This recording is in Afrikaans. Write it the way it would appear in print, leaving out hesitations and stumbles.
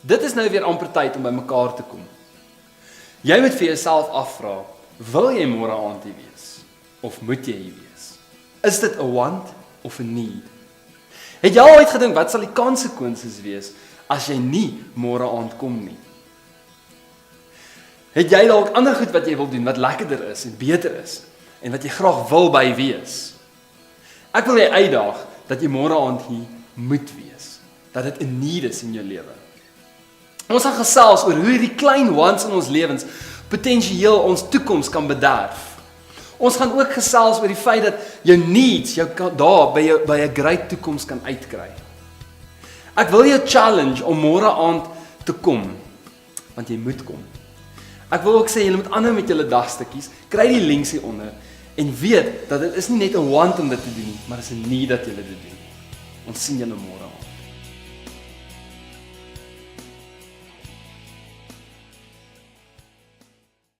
Dit is nou weer amper tyd om by mekaar te kom. Jy moet vir jouself afvra, wil jy môre aand hier wees? Of moet jy hier wees? Is dit 'n want of 'n need? Het jy al ooit gedink, wat sal die konsekwensies wees as jy nie môre aand kom nie? Het jy dalk ander goed wat jy wil doen, wat lekkerder is en beter is, en wat jy graag wil by wees? Ek wil jy uitdaag, dat jy môre aand hier moet wees. Dat dit 'n need is in jou lewe. Ons gaan gesels oor hoe hierdie klein wants in ons lewens potensieel ons toekoms kan bederf. Ons gaan ook gesels oor die feit dat jou needs jou daar by 'n great toekoms kan uitkry. Ek wil jou challenge om môre aand te kom, want jy moet kom. Ek wil ook sê julle moet aanhou met julle dagstukkies, kry die links hieronder en weet dat dit is nie net 'n want om dit te doen nie, maar dit is 'n need dat julle dit doen. Ons sien julle môre.